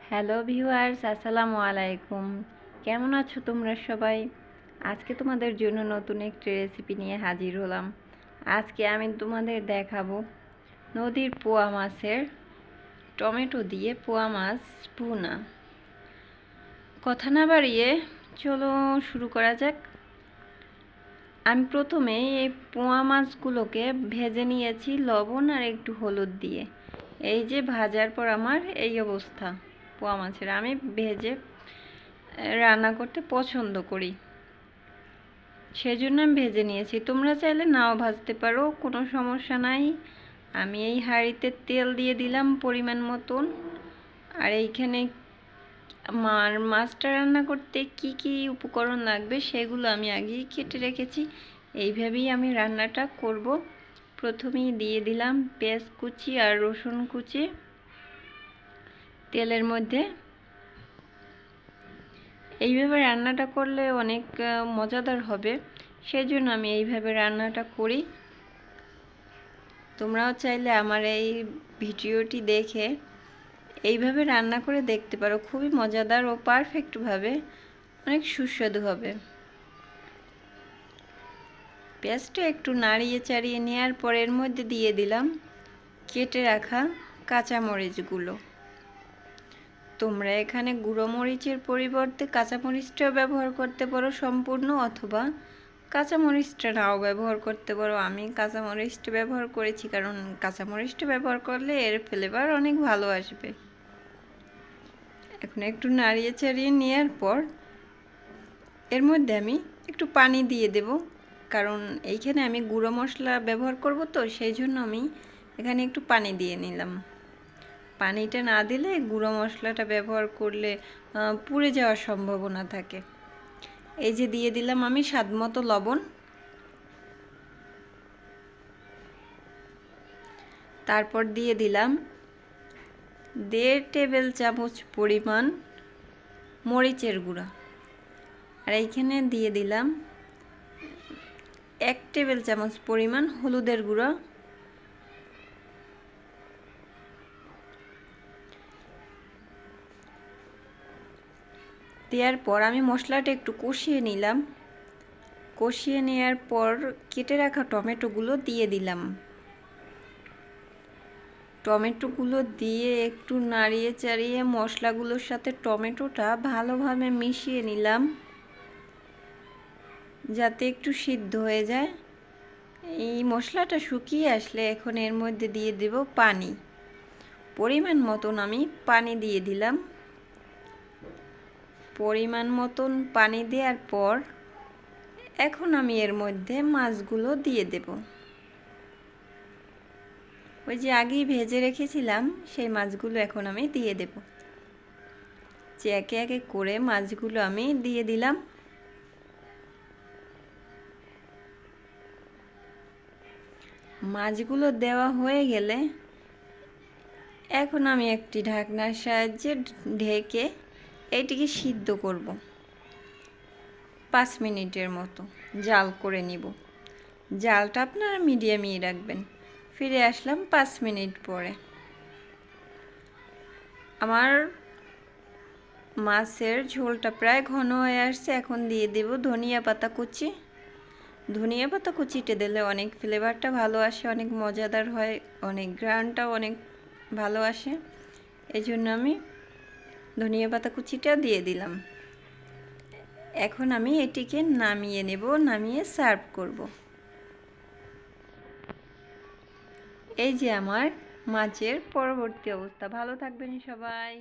Hello viewers, আসসালামু আলাইকুম। কেমন আছো তোমরা সবাই? আজকে তোমাদের জন্য নতুন একটি রেসিপি নিয়ে হাজির হলাম। আজকে আমি তোমাদের দেখাবো নদীর পোয়া মাছের টমেটো দিয়ে পোয়া মাছ ভুনা। কথা না বাড়িয়ে চলো শুরু করা যাক। আমি প্রথমে এই পোয়া মাছগুলোকে ভেজে নিয়েছি লবণ আর একটু হলুদ দিয়ে। এই যে ভাজার পর আমার এই অবস্থা। পোয়া মাছের আমি ভেজে রান্না করতে পছন্দ করি, সেজন্য আমি ভেজে নিয়েছি। তোমরা চাইলে নাও ভাজতে পারো, কোনো সমস্যা নাই। আমি এই হাঁড়িতে তেল দিয়ে দিলাম পরিমাণ মতন। আর এইখানে মাছটা রান্না করতে কি কি উপকরণ লাগবে সেগুলো আমি আগেই কেটে রেখেছি। এইভাবেই আমি রান্নাটা করব। প্রথমেই দিয়ে দিলাম পেঁয়াজ কুচি আর রসুন কুচি তেলের মধ্যে। এইভাবে রান্নাটা করলে অনেক মজাদার হবে, সেজন্য আমি এইভাবে রান্নাটা করি। তোমরাও চাইলে আমার এই ভিডিওটি দেখে এইভাবে রান্না করে দেখতে পারো। খুবই মজাদার ও পারফেক্টভাবে অনেক সুস্বাদু হবে। পেঁয়াজটা একটু নাড়িয়ে চাড়িয়ে নেওয়ার পর এর মধ্যে দিয়ে দিলাম কেটে রাখা কাঁচামরিচগুলো। তোমরা এখানে গুঁড়ো মরিচের পরিবর্তে কাঁচামরিচটাও ব্যবহার করতে পারো সম্পূর্ণ, অথবা কাঁচামরিচটা নাও ব্যবহার করতে পারো। আমি কাঁচামরিচটা ব্যবহার করেছি কারণ কাঁচামরিচটা ব্যবহার করলে এর ফ্লেভার অনেক ভালো আসবে। এখন একটু নাড়িয়ে চাড়িয়ে নেওয়ার পর এর মধ্যে আমি একটু পানি দিয়ে দেব, কারণ এইখানে আমি গুঁড়ো মশলা ব্যবহার করব, তো সেই জন্য আমি এখানে একটু পানি দিয়ে নিলাম। পানিটা না দিলে গুঁড়ো মশলাটা ব্যবহার করলে পুড়ে যাওয়ার সম্ভাবনা থাকে। এই যে দিয়ে দিলাম আমি স্বাদমতো লবণ। তারপর দিয়ে দিলাম 1.5 টেবিল চামচ পরিমাণ মরিচের গুঁড়া। আর এইখানে দিয়ে দিলাম 1 টেবিল চামচ পরিমাণ হলুদের গুঁড়া। দেওয়ার পর আমি মশলাটা একটু কষিয়ে নিলাম। কষিয়ে নেওয়ার পর কেটে রাখা টমেটোগুলো দিয়ে দিলাম। টমেটোগুলো দিয়ে একটু নাড়িয়ে চাড়িয়ে মশলাগুলোর সাথে টমেটোটা ভালোভাবে মিশিয়ে নিলাম, যাতে একটু সিদ্ধ হয়ে যায়। এই মশলাটা শুকিয়ে আসলে এখন এর মধ্যে দিয়ে দেব পানি। পরিমাণ মতন আমি পানি দিয়ে দিলাম। পরিমাণ মতন পানি দেওয়ার পর এখন আমি এর মধ্যে মাছগুলো দিয়ে দেব। ওই যে আগেই ভেজে রেখেছিলাম সেই মাছগুলো এখন আমি দিয়ে দেব। যে একে একে করে মাছগুলো আমি দিয়ে দিলাম। মাছগুলো দেওয়া হয়ে গেলে এখন আমি একটি ঢাকনার সাহায্যে ঢেকে এটিকে সিদ্ধ করব 5 মিনিটের মতো জাল করে নিব। জালটা আপনারা মিডিয়ামই রাখবেন। ফিরে আসলাম 5 মিনিট পরে। আমার মাছের ঝোলটা প্রায় ঘন হয়ে আসছে। এখন দিয়ে দেব ধনিয়া পাতা কুচি। ধনিয়া পাতা কুচিটা দিলে অনেক ফ্লেভারটা ভালো আসে, অনেক মজাদার হয়, অনেক ঘ্রাণটাও অনেক ভালো আসে। এই জন্য আমি ধনিয়া পাতা কুচিটা দিয়ে দিলাম। এখন আমি এটিকে নামিয়ে নেব, নামিয়ে সার্ভ করব। এই যে আমার মাছের পরবর্তী অবস্থা। ভালো থাকবেন সবাই।